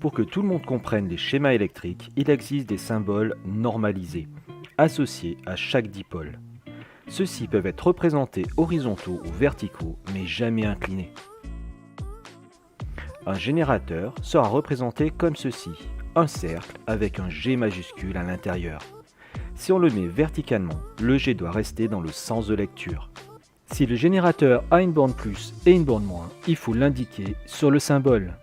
Pour que tout le monde comprenne les schémas électriques, il existe des symboles normalisés, associés à chaque dipôle. Ceux-ci peuvent être représentés horizontaux ou verticaux, mais jamais inclinés. Un générateur sera représenté comme ceci, un cercle avec un G majuscule à l'intérieur. Si on le met verticalement, le G doit rester dans le sens de lecture. Si le générateur a une borne plus et une borne moins, il faut l'indiquer sur le symbole.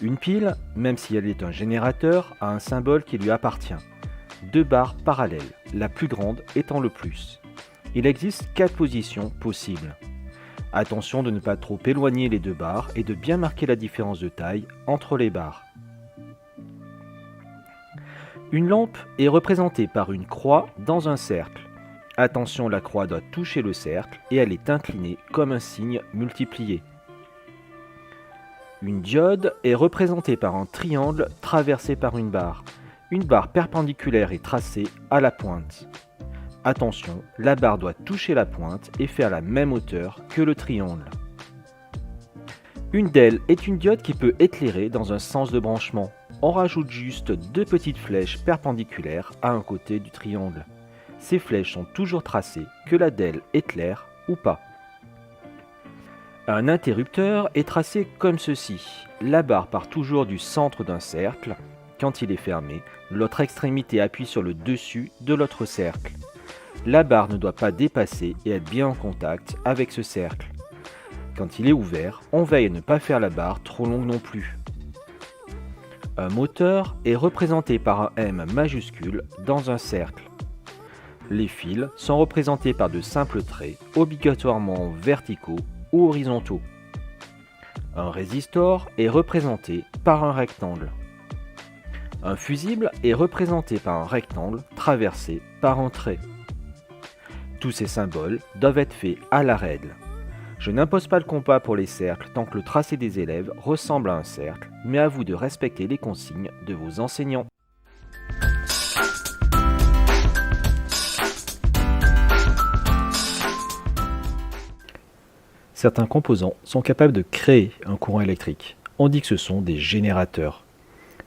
Une pile, même si elle est un générateur, a un symbole qui lui appartient. 2 barres parallèles, la plus grande étant le plus. Il existe 4 positions possibles. Attention de ne pas trop éloigner les 2 barres et de bien marquer la différence de taille entre les barres. Une lampe est représentée par une croix dans un cercle. Attention, la croix doit toucher le cercle et elle est inclinée comme un signe multiplié. Une diode est représentée par un triangle traversé par une barre. Une barre perpendiculaire est tracée à la pointe. Attention, la barre doit toucher la pointe et faire la même hauteur que le triangle. Une DEL est une diode qui peut éclairer dans un sens de branchement. On rajoute juste 2 petites flèches perpendiculaires à un côté du triangle. Ces flèches sont toujours tracées, que la DEL éclaire ou pas. Un interrupteur est tracé comme ceci. La barre part toujours du centre d'un cercle. Quand il est fermé, l'autre extrémité appuie sur le dessus de l'autre cercle. La barre ne doit pas dépasser et être bien en contact avec ce cercle. Quand il est ouvert, on veille à ne pas faire la barre trop longue non plus. Un moteur est représenté par un M majuscule dans un cercle. Les fils sont représentés par de simples traits, obligatoirement verticaux ou horizontaux. Un résistor est représenté par un rectangle. Un fusible est représenté par un rectangle traversé par un trait. Tous ces symboles doivent être faits à la règle. Je n'impose pas le compas pour les cercles tant que le tracé des élèves ressemble à un cercle, mais à vous de respecter les consignes de vos enseignants. Certains composants sont capables de créer un courant électrique. On dit que ce sont des générateurs.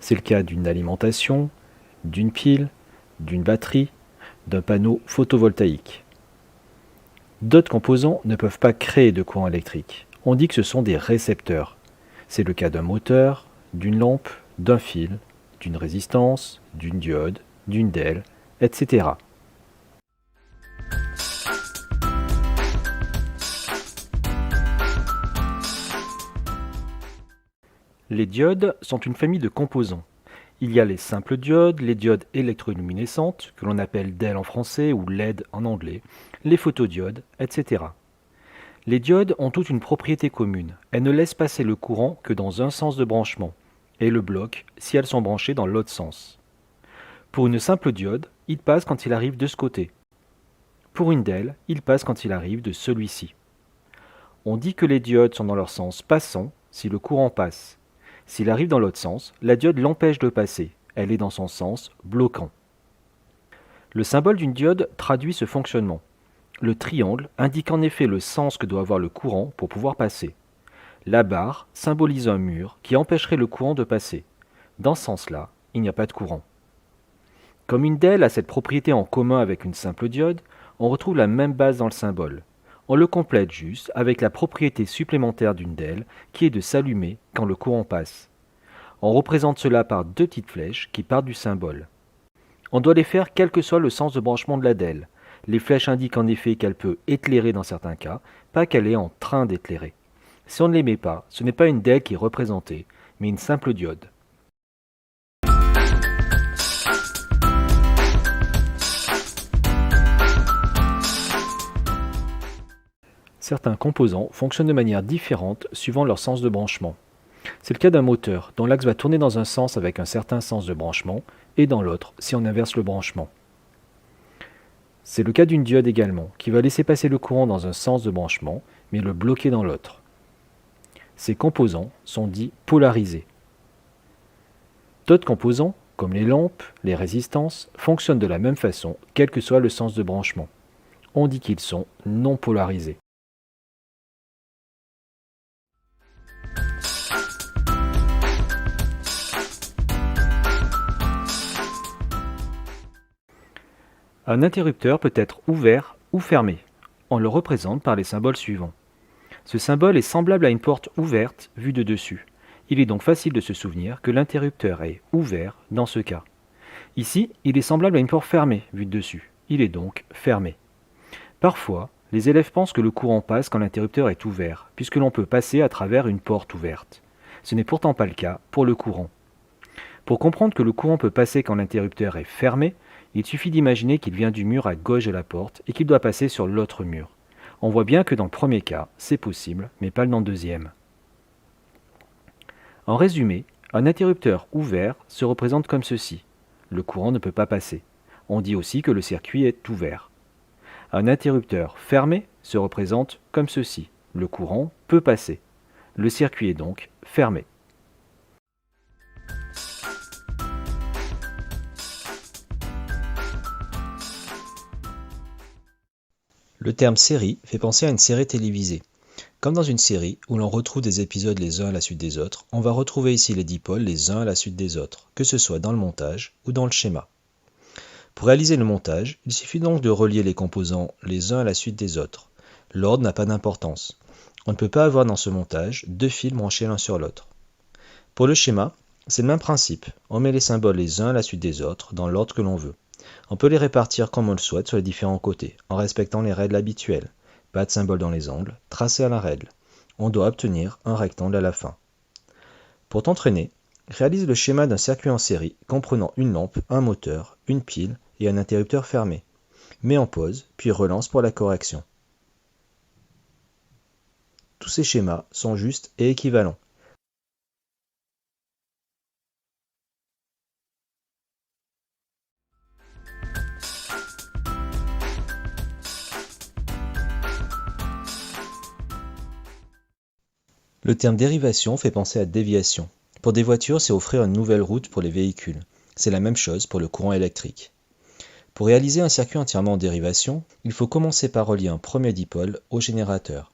C'est le cas d'une alimentation, d'une pile, d'une batterie, d'un panneau photovoltaïque. D'autres composants ne peuvent pas créer de courant électrique. On dit que ce sont des récepteurs. C'est le cas d'un moteur, d'une lampe, d'un fil, d'une résistance, d'une diode, d'une DEL, etc. Les diodes sont une famille de composants. Il y a les simples diodes, les diodes électroluminescentes, que l'on appelle DEL en français ou LED en anglais, les photodiodes, etc. Les diodes ont toutes une propriété commune. Elles ne laissent passer le courant que dans un sens de branchement, et le bloquent si elles sont branchées dans l'autre sens. Pour une simple diode, il passe quand il arrive de ce côté. Pour une DEL, il passe quand il arrive de celui-ci. On dit que les diodes sont dans leur sens passant si le courant passe. S'il arrive dans l'autre sens, la diode l'empêche de passer. Elle est dans son sens bloquant. Le symbole d'une diode traduit ce fonctionnement. Le triangle indique en effet le sens que doit avoir le courant pour pouvoir passer. La barre symbolise un mur qui empêcherait le courant de passer. Dans ce sens-là, il n'y a pas de courant. Comme une DEL a cette propriété en commun avec une simple diode, on retrouve la même base dans le symbole. On le complète juste avec la propriété supplémentaire d'une DEL qui est de s'allumer quand le courant passe. On représente cela par 2 petites flèches qui partent du symbole. On doit les faire quel que soit le sens de branchement de la DEL. Les flèches indiquent en effet qu'elle peut éclairer dans certains cas, pas qu'elle est en train d'éclairer. Si on ne les met pas, ce n'est pas une DEL qui est représentée, mais une simple diode. Certains composants fonctionnent de manière différente suivant leur sens de branchement. C'est le cas d'un moteur dont l'axe va tourner dans un sens avec un certain sens de branchement et dans l'autre si on inverse le branchement. C'est le cas d'une diode également qui va laisser passer le courant dans un sens de branchement mais le bloquer dans l'autre. Ces composants sont dits polarisés. D'autres composants, comme les lampes, les résistances, fonctionnent de la même façon quel que soit le sens de branchement. On dit qu'ils sont non polarisés. Un interrupteur peut être ouvert ou fermé. On le représente par les symboles suivants. Ce symbole est semblable à une porte ouverte vue de dessus. Il est donc facile de se souvenir que l'interrupteur est ouvert dans ce cas. Ici, il est semblable à une porte fermée vue de dessus. Il est donc fermé. Parfois, les élèves pensent que le courant passe quand l'interrupteur est ouvert, puisque l'on peut passer à travers une porte ouverte. Ce n'est pourtant pas le cas pour le courant. Pour comprendre que le courant peut passer quand l'interrupteur est fermé, il suffit d'imaginer qu'il vient du mur à gauche de la porte et qu'il doit passer sur l'autre mur. On voit bien que dans le premier cas, c'est possible, mais pas dans le deuxième. En résumé, un interrupteur ouvert se représente comme ceci. Le courant ne peut pas passer. On dit aussi que le circuit est ouvert. Un interrupteur fermé se représente comme ceci. Le courant peut passer. Le circuit est donc fermé. Le terme série fait penser à une série télévisée. Comme dans une série où l'on retrouve des épisodes les uns à la suite des autres, on va retrouver ici les dipôles les uns à la suite des autres, que ce soit dans le montage ou dans le schéma. Pour réaliser le montage, il suffit donc de relier les composants les uns à la suite des autres. L'ordre n'a pas d'importance. On ne peut pas avoir dans ce montage deux fils branchés l'un sur l'autre. Pour le schéma, c'est le même principe. On met les symboles les uns à la suite des autres dans l'ordre que l'on veut. On peut les répartir comme on le souhaite sur les différents côtés, en respectant les règles habituelles. Pas de symbole dans les angles, tracé à la règle. On doit obtenir un rectangle à la fin. Pour t'entraîner, réalise le schéma d'un circuit en série comprenant une lampe, un moteur, une pile et un interrupteur fermé. Mets en pause, puis relance pour la correction. Tous ces schémas sont justes et équivalents. Le terme dérivation fait penser à déviation. Pour des voitures, c'est offrir une nouvelle route pour les véhicules. C'est la même chose pour le courant électrique. Pour réaliser un circuit entièrement en dérivation, il faut commencer par relier un premier dipôle au générateur.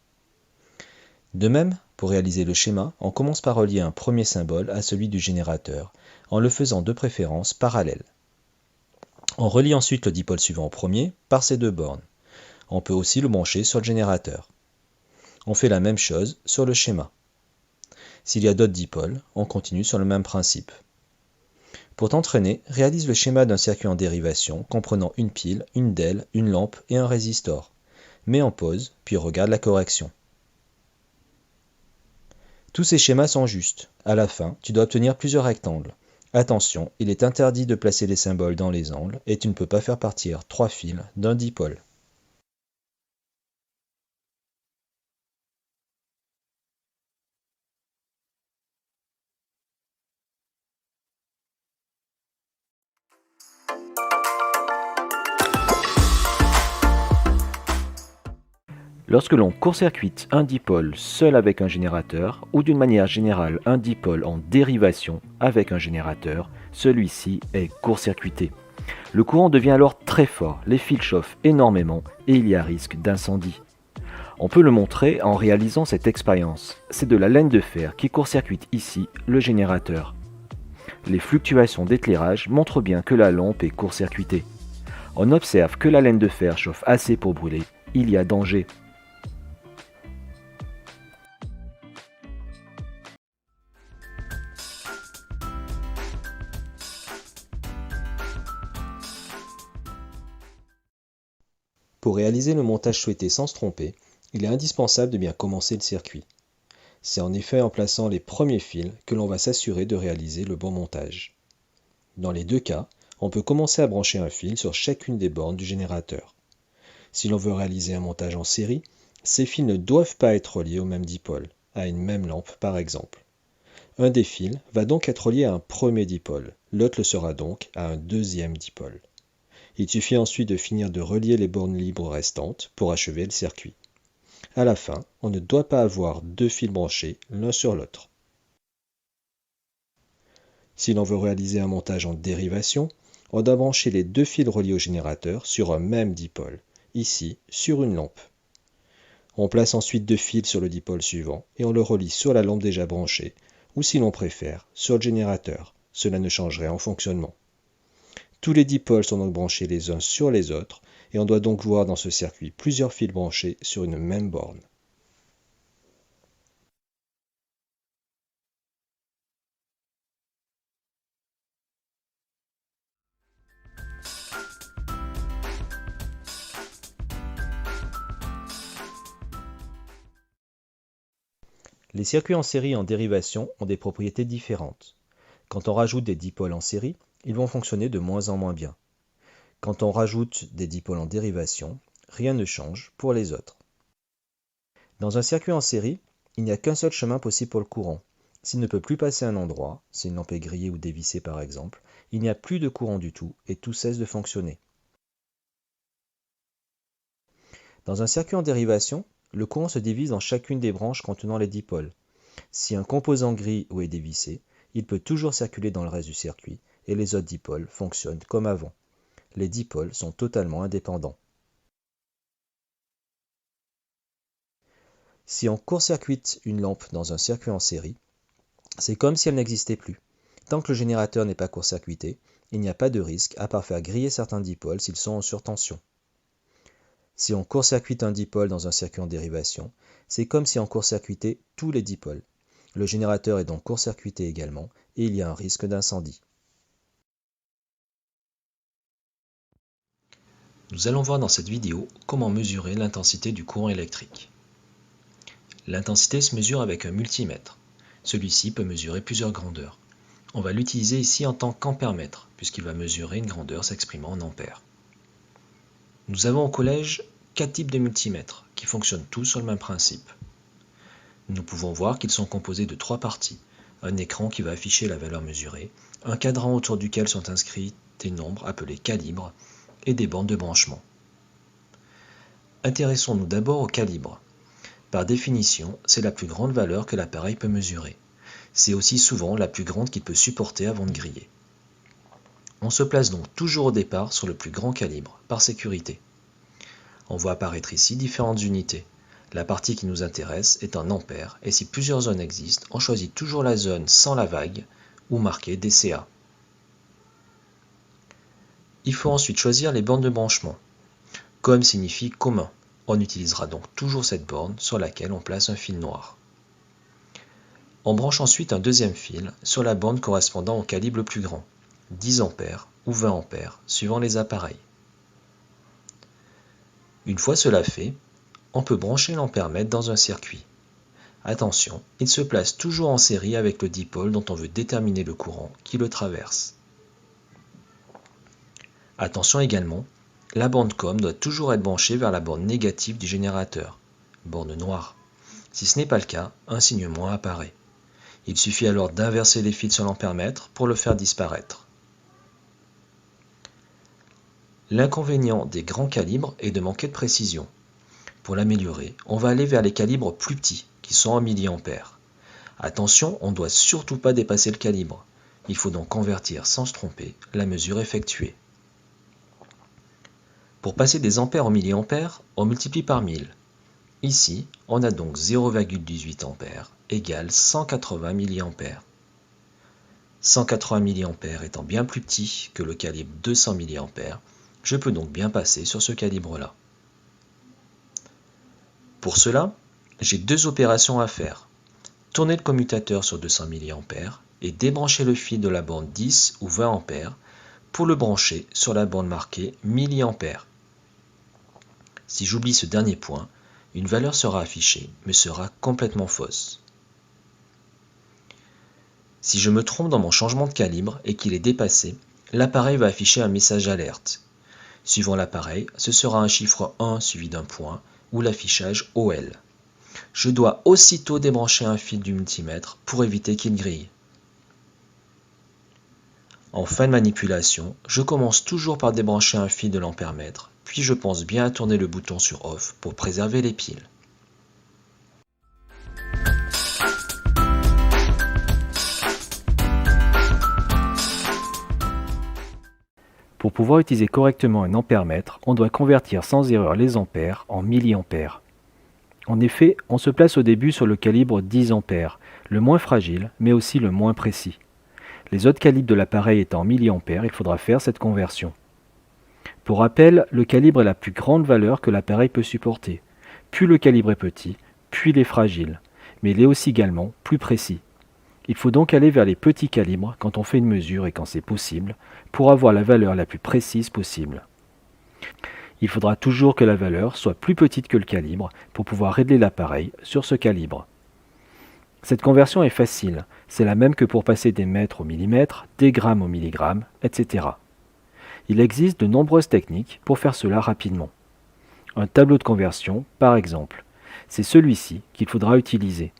De même, pour réaliser le schéma, on commence par relier un premier symbole à celui du générateur, en le faisant de préférence parallèle. On relie ensuite le dipôle suivant au premier par ces deux bornes. On peut aussi le brancher sur le générateur. On fait la même chose sur le schéma. S'il y a d'autres dipôles, on continue sur le même principe. Pour t'entraîner, réalise le schéma d'un circuit en dérivation comprenant une pile, une DEL, une lampe et un résistor. Mets en pause, puis regarde la correction. Tous ces schémas sont justes. À la fin, tu dois obtenir plusieurs rectangles. Attention, il est interdit de placer les symboles dans les angles et tu ne peux pas faire partir 3 fils d'un dipôle. Lorsque l'on court-circuite un dipôle seul avec un générateur, ou d'une manière générale un dipôle en dérivation avec un générateur, celui-ci est court-circuité. Le courant devient alors très fort, les fils chauffent énormément et il y a risque d'incendie. On peut le montrer en réalisant cette expérience. C'est de la laine de fer qui court-circuite ici le générateur. Les fluctuations d'éclairage montrent bien que la lampe est court-circuitée. On observe que la laine de fer chauffe assez pour brûler, il y a danger. Pour réaliser le montage souhaité sans se tromper, il est indispensable de bien commencer le circuit. C'est en effet en plaçant les premiers fils que l'on va s'assurer de réaliser le bon montage. Dans les deux cas, on peut commencer à brancher un fil sur chacune des bornes du générateur. Si l'on veut réaliser un montage en série, ces fils ne doivent pas être reliés au même dipôle, à une même lampe par exemple. Un des fils va donc être relié à un premier dipôle, l'autre le sera donc à un deuxième dipôle. Il suffit ensuite de finir de relier les bornes libres restantes pour achever le circuit. À la fin, on ne doit pas avoir deux fils branchés l'un sur l'autre. Si l'on veut réaliser un montage en dérivation, on doit brancher les deux fils reliés au générateur sur un même dipôle, ici sur une lampe. On place ensuite deux fils sur le dipôle suivant et on le relie sur la lampe déjà branchée, ou si l'on préfère, sur le générateur. Cela ne change rien au fonctionnement. Tous les dipôles sont donc branchés les uns sur les autres, et on doit donc voir dans ce circuit plusieurs fils branchés sur une même borne. Les circuits en série et en dérivation ont des propriétés différentes. Quand on rajoute des dipôles en série, ils vont fonctionner de moins en moins bien. Quand on rajoute des dipôles en dérivation, rien ne change pour les autres. Dans un circuit en série, il n'y a qu'un seul chemin possible pour le courant. S'il ne peut plus passer à un endroit, si une lampe est grillée ou dévissée par exemple, il n'y a plus de courant du tout et tout cesse de fonctionner. Dans un circuit en dérivation, le courant se divise en chacune des branches contenant les dipôles. Si un composant grille ou est dévissé, il peut toujours circuler dans le reste du circuit et les autres dipôles fonctionnent comme avant. Les dipôles sont totalement indépendants. Si on court-circuite une lampe dans un circuit en série, c'est comme si elle n'existait plus. Tant que le générateur n'est pas court-circuité, il n'y a pas de risque à part faire griller certains dipôles s'ils sont en surtension. Si on court-circuite un dipôle dans un circuit en dérivation, c'est comme si on court-circuitait tous les dipôles. Le générateur est donc court-circuité également et il y a un risque d'incendie. Nous allons voir dans cette vidéo comment mesurer l'intensité du courant électrique. L'intensité se mesure avec un multimètre. Celui-ci peut mesurer plusieurs grandeurs. On va l'utiliser ici en tant qu'ampèremètre, puisqu'il va mesurer une grandeur s'exprimant en ampères. Nous avons au collège 4 types de multimètres, qui fonctionnent tous sur le même principe. Nous pouvons voir qu'ils sont composés de 3 parties. Un écran qui va afficher la valeur mesurée, un cadran autour duquel sont inscrits des nombres appelés calibres, et des bandes de branchement. Intéressons-nous d'abord au calibre. Par définition, c'est la plus grande valeur que l'appareil peut mesurer. C'est aussi souvent la plus grande qu'il peut supporter avant de griller. On se place donc toujours au départ sur le plus grand calibre, par sécurité. On voit apparaître ici différentes unités. La partie qui nous intéresse est en ampères, et si plusieurs zones existent, on choisit toujours la zone sans la vague, ou marquée DCA. Il faut ensuite choisir les bornes de branchement. COM signifie commun. On utilisera donc toujours cette borne sur laquelle on place un fil noir. On branche ensuite un deuxième fil sur la borne correspondant au calibre le plus grand, 10 A ou 20 A, suivant les appareils. Une fois cela fait, on peut brancher l'ampèremètre dans un circuit. Attention, il se place toujours en série avec le dipôle dont on veut déterminer le courant qui le traverse. Attention également, la borne COM doit toujours être branchée vers la borne négative du générateur, borne noire. Si ce n'est pas le cas, un signe moins apparaît. Il suffit alors d'inverser les fils sur l'ampèremètre pour le faire disparaître. L'inconvénient des grands calibres est de manquer de précision. Pour l'améliorer, on va aller vers les calibres plus petits, qui sont en milliampères. Attention, on ne doit surtout pas dépasser le calibre. Il faut donc convertir sans se tromper la mesure effectuée. Pour passer des ampères en milliampères, on multiplie par 1000. Ici, on a donc 0,18 ampères égale 180 milliampères. 180 milliampères étant bien plus petit que le calibre 200 milliampères, je peux donc bien passer sur ce calibre-là. Pour cela, j'ai 2 opérations à faire. Tourner le commutateur sur 200 milliampères et débrancher le fil de la borne 10 ou 20 ampères pour le brancher sur la borne marquée milliampères. Si j'oublie ce dernier point, une valeur sera affichée, mais sera complètement fausse. Si je me trompe dans mon changement de calibre et qu'il est dépassé, l'appareil va afficher un message alerte. Suivant l'appareil, ce sera un chiffre 1 suivi d'un point ou l'affichage OL. Je dois aussitôt débrancher un fil du multimètre pour éviter qu'il grille. En fin de manipulation, je commence toujours par débrancher un fil de l'ampèremètre, puis je pense bien à tourner le bouton sur OFF pour préserver les piles. Pour pouvoir utiliser correctement un ampèremètre, on doit convertir sans erreur les ampères en milliampères. En effet, on se place au début sur le calibre 10 ampères, le moins fragile, mais aussi le moins précis. Les autres calibres de l'appareil étant en milliampères, il faudra faire cette conversion. Pour rappel, le calibre est la plus grande valeur que l'appareil peut supporter. Plus le calibre est petit, plus il est fragile, mais il est aussi également plus précis. Il faut donc aller vers les petits calibres quand on fait une mesure et quand c'est possible, pour avoir la valeur la plus précise possible. Il faudra toujours que la valeur soit plus petite que le calibre pour pouvoir régler l'appareil sur ce calibre. Cette conversion est facile, c'est la même que pour passer des mètres au millimètre, des grammes au milligramme, etc. Il existe de nombreuses techniques pour faire cela rapidement. Un tableau de conversion, par exemple, c'est celui-ci qu'il faudra utiliser.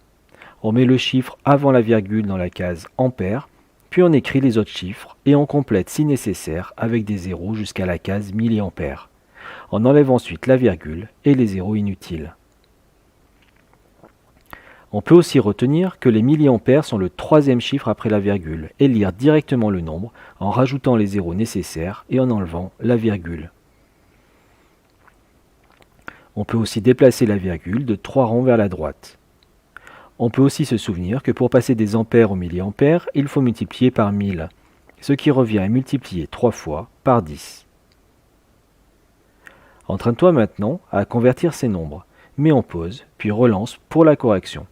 On met le chiffre avant la virgule dans la case ampère, puis on écrit les autres chiffres et on complète si nécessaire avec des zéros jusqu'à la case milliampère. On enlève ensuite la virgule et les zéros inutiles. On peut aussi retenir que les milliampères sont le troisième chiffre après la virgule et lire directement le nombre en rajoutant les zéros nécessaires et en enlevant la virgule. On peut aussi déplacer la virgule de 3 rangs vers la droite. On peut aussi se souvenir que pour passer des ampères aux milliampères, il faut multiplier par 1000, ce qui revient à multiplier 3 fois par 10. Entraîne-toi maintenant à convertir ces nombres. Mets en pause, puis relance pour la correction.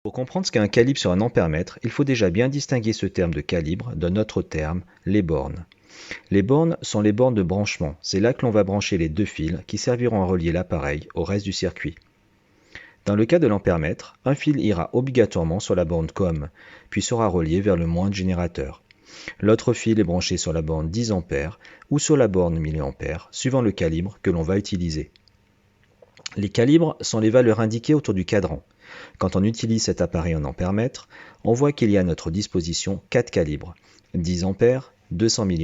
Pour comprendre ce qu'est un calibre sur un ampère-mètre, il faut déjà bien distinguer ce terme de calibre d'un autre terme, les bornes. Les bornes sont les bornes de branchement, c'est là que l'on va brancher les deux fils qui serviront à relier l'appareil au reste du circuit. Dans le cas de l'ampère-mètre, un fil ira obligatoirement sur la borne COM, puis sera relié vers le moins générateur. L'autre fil est branché sur la borne 10 ampères ou sur la borne milliampères, suivant le calibre que l'on va utiliser. Les calibres sont les valeurs indiquées autour du cadran. Quand on utilise cet appareil en ampère-mètre, on voit qu'il y a à notre disposition 4 calibres, 10 ampères, 200 mA,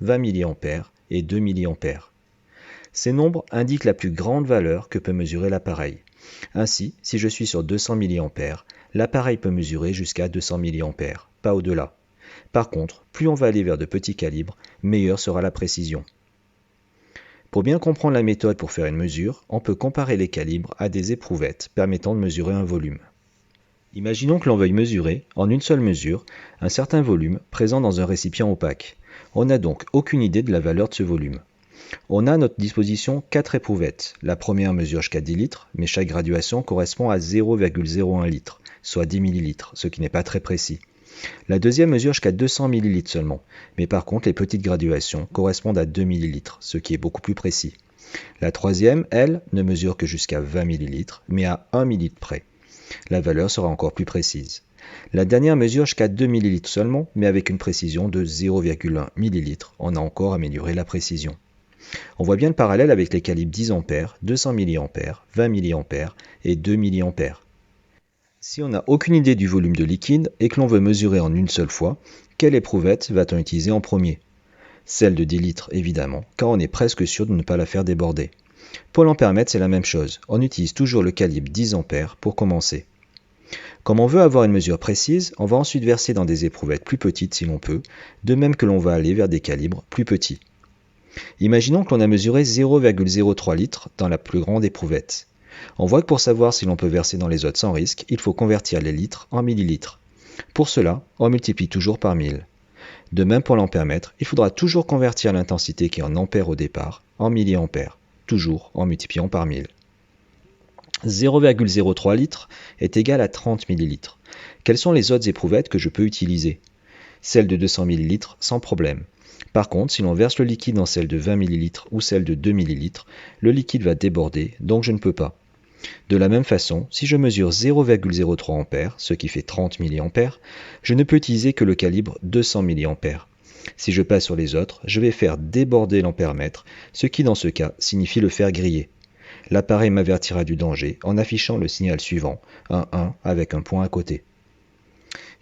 20 mA et 2 mA. Ces nombres indiquent la plus grande valeur que peut mesurer l'appareil. Ainsi, si je suis sur 200 mA, l'appareil peut mesurer jusqu'à 200 mA, pas au-delà. Par contre, plus on va aller vers de petits calibres, meilleure sera la précision. Pour bien comprendre la méthode pour faire une mesure, on peut comparer les calibres à des éprouvettes permettant de mesurer un volume. Imaginons que l'on veuille mesurer, en une seule mesure, un certain volume présent dans un récipient opaque. On n'a donc aucune idée de la valeur de ce volume. On a à notre disposition 4 éprouvettes. La première mesure jusqu'à 10 litres, mais chaque graduation correspond à 0,01 litre, soit 10 ml, ce qui n'est pas très précis. La deuxième mesure jusqu'à 200 ml seulement, mais par contre les petites graduations correspondent à 2 ml, ce qui est beaucoup plus précis. La troisième, elle, ne mesure que jusqu'à 20 ml, mais à 1 ml près. La valeur sera encore plus précise. La dernière mesure jusqu'à 2 ml seulement, mais avec une précision de 0,1 ml. On a encore amélioré la précision. On voit bien le parallèle avec les calibres 10 ampères, 200 mA, 20 mA et 2 mA. Si on n'a aucune idée du volume de liquide et que l'on veut mesurer en une seule fois, quelle éprouvette va-t-on utiliser en premier? Celle de 10 litres évidemment, car on est presque sûr de ne pas la faire déborder. Pour l'ampère-mètre, c'est la même chose, on utilise toujours le calibre 10 ampères pour commencer. Comme on veut avoir une mesure précise, on va ensuite verser dans des éprouvettes plus petites si l'on peut, de même que l'on va aller vers des calibres plus petits. Imaginons que l'on a mesuré 0,03 litres dans la plus grande éprouvette. On voit que pour savoir si l'on peut verser dans les autres sans risque, il faut convertir les litres en millilitres. Pour cela, on multiplie toujours par 1000. De même pour l'ampère-mètre, il faudra toujours convertir l'intensité qui est en ampères au départ en milliampères, toujours en multipliant par 1000. 0,03 litres est égal à 30 millilitres. Quelles sont les autres éprouvettes que je peux utiliser? Celle de 200 millilitres, sans problème. Par contre, si l'on verse le liquide dans celle de 20 ml ou celle de 2 ml, le liquide va déborder, donc je ne peux pas. De la même façon, si je mesure 0,03 A, ce qui fait 30 mA, je ne peux utiliser que le calibre 200 mA. Si je passe sur les autres, je vais faire déborder l'ampère-mètre, ce qui dans ce cas signifie le faire griller. L'appareil m'avertira du danger en affichant le signal suivant, un 1 avec un point à côté.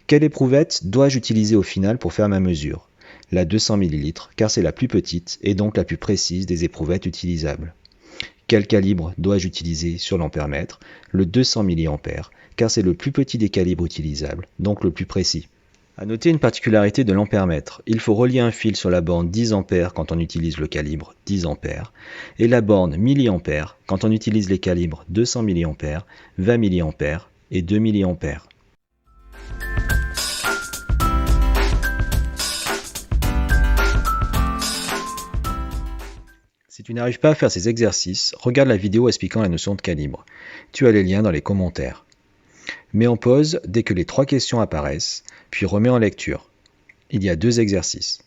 Quelle éprouvette dois-je utiliser au final pour faire ma mesure? La 200 ml, car c'est la plus petite et donc la plus précise des éprouvettes utilisables. Quel calibre dois-je utiliser sur l'ampère-mètre? Le 200 mA, car c'est le plus petit des calibres utilisables, donc le plus précis. À noter une particularité de l'ampèremètre, il faut relier un fil sur la borne 10 A quand on utilise le calibre 10 A et la borne mA quand on utilise les calibres 200 mA, 20 mA et 2 mA. Si tu n'arrives pas à faire ces exercices, regarde la vidéo expliquant la notion de calibre. Tu as les liens dans les commentaires. Mets en pause dès que les 3 questions apparaissent, puis remets en lecture. Il y a 2 exercices.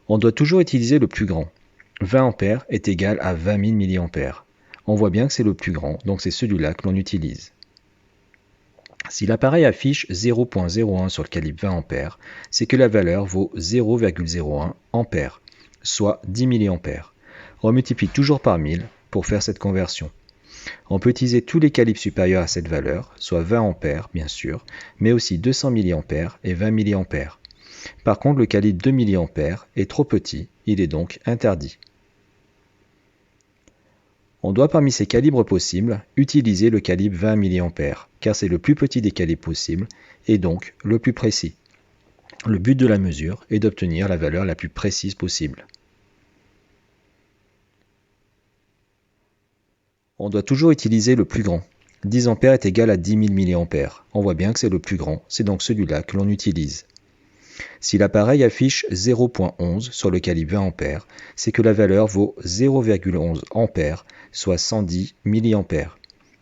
On doit toujours utiliser le plus grand. 20 A est égal à 20 000 mA. On voit bien que c'est le plus grand, donc c'est celui-là que l'on utilise. Si l'appareil affiche 0.01 sur le calibre 20 A, c'est que la valeur vaut 0,01 A, soit 10 mA. On multiplie toujours par 1000 pour faire cette conversion. On peut utiliser tous les calibres supérieurs à cette valeur, soit 20 A bien sûr, mais aussi 200 mA et 20 mA. Par contre, le calibre 2 mA est trop petit, il est donc interdit. On doit parmi ces calibres possibles utiliser le calibre 20 mA, car c'est le plus petit des calibres possibles et donc le plus précis. Le but de la mesure est d'obtenir la valeur la plus précise possible. On doit toujours utiliser le plus grand. 10 A est égal à 10 000 mA. On voit bien que c'est le plus grand, c'est donc celui-là que l'on utilise. Si l'appareil affiche 0.11 sur le calibre 20 A, c'est que la valeur vaut 0,11 A, soit 110 mA.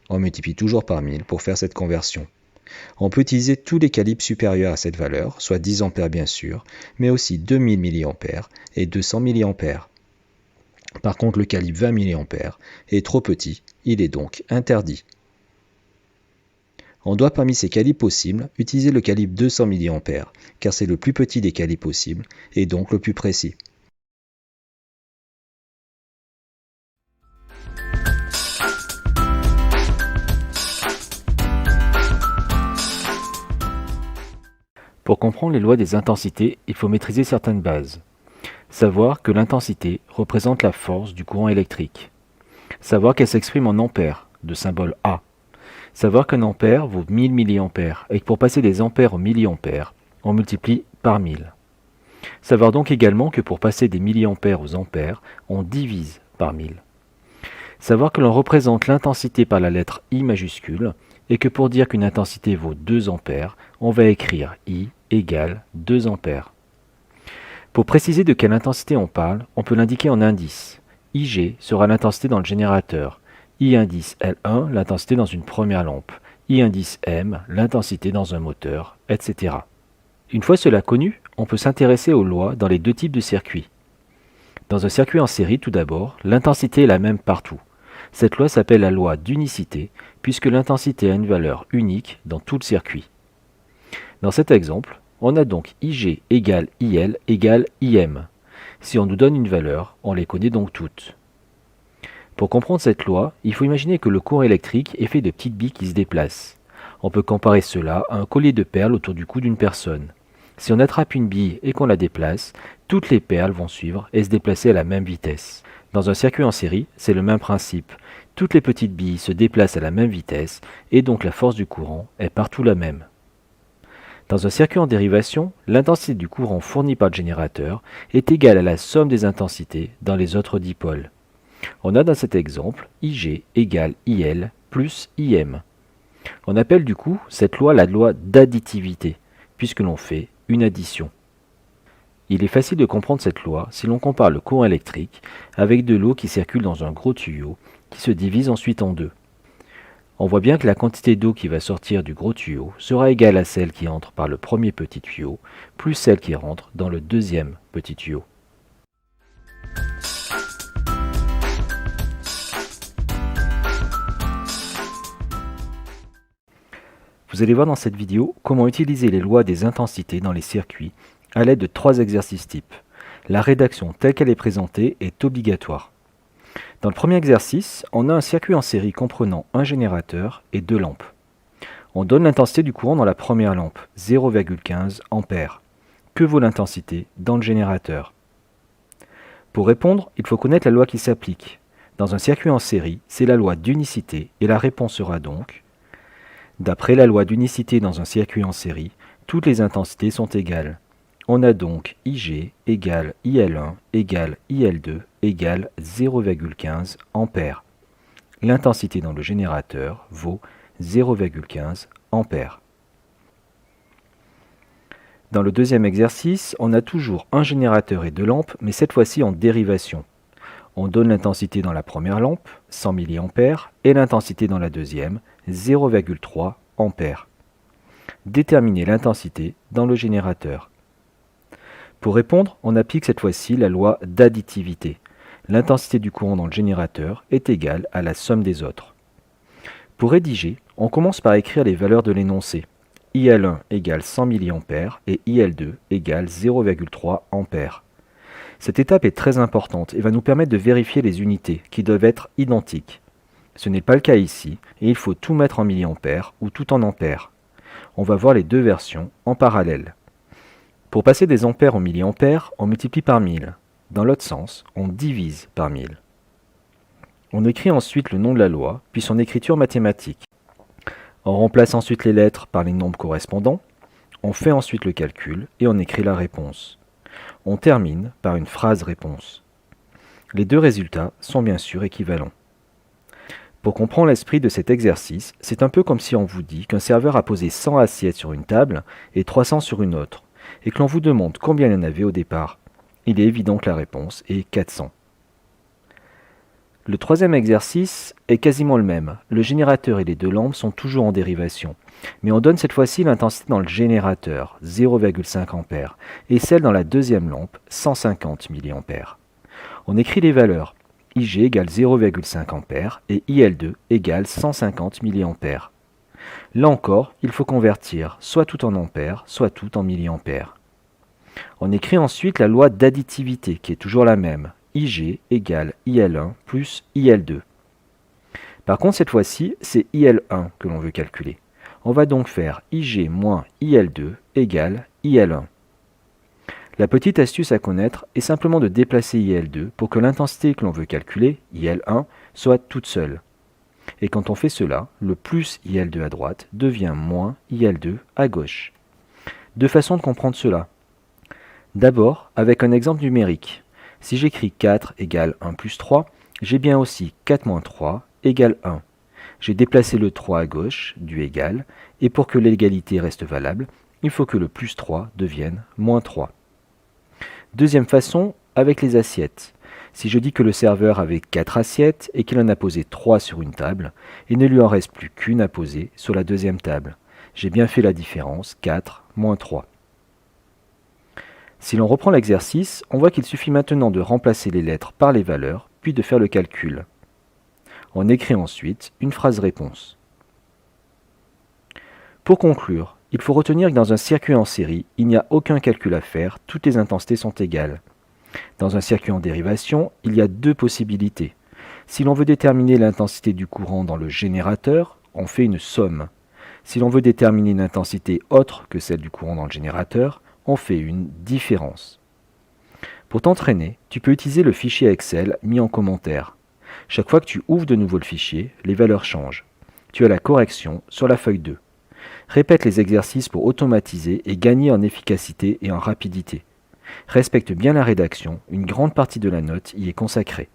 On multiplie toujours par 1000 pour faire cette conversion. On peut utiliser tous les calibres supérieurs à cette valeur, soit 10 A bien sûr, mais aussi 2000 mA et 200 mA. Par contre, le calibre 20 mA est trop petit, il est donc interdit. On doit parmi ces calibres possibles utiliser le calibre 200 mA, car c'est le plus petit des calibres possibles et donc le plus précis. Pour comprendre les lois des intensités, il faut maîtriser certaines bases. Savoir que l'intensité représente la force du courant électrique. Savoir qu'elle s'exprime en ampères, de symbole A. Savoir qu'un ampère vaut 1000 mA et que pour passer des ampères aux milliampères, on multiplie par 1000. Savoir donc également que pour passer des milliampères aux ampères, on divise par 1000. Savoir que l'on représente l'intensité par la lettre I majuscule et que pour dire qu'une intensité vaut 2 ampères, on va écrire I égale 2 ampères. Pour préciser de quelle intensité on parle, on peut l'indiquer en indice. IG sera l'intensité dans le générateur, I indice L1 l'intensité dans une première lampe, I indice M l'intensité dans un moteur, etc. Une fois cela connu, on peut s'intéresser aux lois dans les 2 types de circuits. Dans un circuit en série, tout d'abord, l'intensité est la même partout. Cette loi s'appelle la loi d'unicité, puisque l'intensité a une valeur unique dans tout le circuit. Dans cet exemple, on a donc IG égale IL égale IM. Si on nous donne une valeur, on les connaît donc toutes. Pour comprendre cette loi, il faut imaginer que le courant électrique est fait de petites billes qui se déplacent. On peut comparer cela à un collier de perles autour du cou d'une personne. Si on attrape une bille et qu'on la déplace, toutes les perles vont suivre et se déplacer à la même vitesse. Dans un circuit en série, c'est le même principe. Toutes les petites billes se déplacent à la même vitesse et donc la force du courant est partout la même. Dans un circuit en dérivation, l'intensité du courant fourni par le générateur est égale à la somme des intensités dans les autres dipôles. On a dans cet exemple IG égale IL plus IM. On appelle du coup cette loi la loi d'additivité, puisque l'on fait une addition. Il est facile de comprendre cette loi si l'on compare le courant électrique avec de l'eau qui circule dans un gros tuyau qui se divise ensuite en deux. On voit bien que la quantité d'eau qui va sortir du gros tuyau sera égale à celle qui entre par le premier petit tuyau, plus celle qui rentre dans le deuxième petit tuyau. Vous allez voir dans cette vidéo comment utiliser les lois des intensités dans les circuits à l'aide de 3 exercices types. La rédaction telle qu'elle est présentée est obligatoire. Dans le premier exercice, on a un circuit en série comprenant un générateur et 2 lampes. On donne l'intensité du courant dans la première lampe, 0,15 A. Que vaut l'intensité dans le générateur? Pour répondre, il faut connaître la loi qui s'applique. Dans un circuit en série, c'est la loi d'unicité et la réponse sera donc D'après la loi d'unicité dans un circuit en série, toutes les intensités sont égales. On a donc Ig égale IL1 égale IL2 égale 0,15 ampères. L'intensité dans le générateur vaut 0,15 ampères. Dans le deuxième exercice, on a toujours un générateur et deux lampes, mais cette fois-ci en dérivation. On donne l'intensité dans la première lampe, 100 mA, et l'intensité dans la deuxième, 0,3 ampères. Déterminer l'intensité dans le générateur. Pour répondre, on applique cette fois-ci la loi d'additivité. L'intensité du courant dans le générateur est égale à la somme des autres. Pour rédiger, on commence par écrire les valeurs de l'énoncé. IL1 égale 100 mA et IL2 égale 0,3 ampères. Cette étape est très importante et va nous permettre de vérifier les unités qui doivent être identiques. Ce n'est pas le cas ici et il faut tout mettre en milliampères ou tout en ampères. On va voir les deux versions en parallèle. Pour passer des ampères en milliampères, on multiplie par 1000. Dans l'autre sens, on divise par 1000. On écrit ensuite le nom de la loi, puis son écriture mathématique. On remplace ensuite les lettres par les nombres correspondants, on fait ensuite le calcul et on écrit la réponse. On termine par une phrase réponse. Les deux résultats sont bien sûr équivalents. Pour comprendre l'esprit de cet exercice, c'est un peu comme si on vous dit qu'un serveur a posé 100 assiettes sur une table et 300 sur une autre, et que l'on vous demande combien il y en avait au départ. Il est évident que la réponse est 400. Le troisième exercice est quasiment le même. Le générateur et les deux lampes sont toujours en dérivation. Mais on donne cette fois-ci l'intensité dans le générateur, 0,5 ampères, et celle dans la deuxième lampe, 150 mA. On écrit les valeurs. Ig égale 0,5 ampères et IL2 égale 150 mA. Là encore, il faut convertir soit tout en ampères, soit tout en milliampères. On écrit ensuite la loi d'additivité, qui est toujours la même. Ig égale IL1 plus IL2. Par contre, cette fois-ci, c'est IL1 que l'on veut calculer. On va donc faire Ig moins IL2 égale IL1. La petite astuce à connaître est simplement de déplacer IL2 pour que l'intensité que l'on veut calculer, IL1, soit toute seule. Et quand on fait cela, le plus IL2 à droite devient moins IL2 à gauche. Deux façons de comprendre cela. D'abord, avec un exemple numérique. Si j'écris 4 égale 1 plus 3, j'ai bien aussi 4 moins 3 égale 1. J'ai déplacé le 3 à gauche, du égal, et pour que l'égalité reste valable, il faut que le plus 3 devienne moins 3. Deuxième façon, avec les assiettes. Si je dis que le serveur avait 4 assiettes et qu'il en a posé 3 sur une table, il ne lui en reste plus qu'une à poser sur la deuxième table. J'ai bien fait la différence, 4 moins 3. Si l'on reprend l'exercice, on voit qu'il suffit maintenant de remplacer les lettres par les valeurs, puis de faire le calcul. On écrit ensuite une phrase réponse. Pour conclure, il faut retenir que dans un circuit en série, il n'y a aucun calcul à faire, toutes les intensités sont égales. Dans un circuit en dérivation, il y a deux possibilités. Si l'on veut déterminer l'intensité du courant dans le générateur, on fait une somme. Si l'on veut déterminer une intensité autre que celle du courant dans le générateur, on fait une différence. Pour t'entraîner, tu peux utiliser le fichier Excel mis en commentaire. Chaque fois que tu ouvres de nouveau le fichier, les valeurs changent. Tu as la correction sur la feuille 2. Répète les exercices pour automatiser et gagner en efficacité et en rapidité. Respecte bien la rédaction, une grande partie de la note y est consacrée.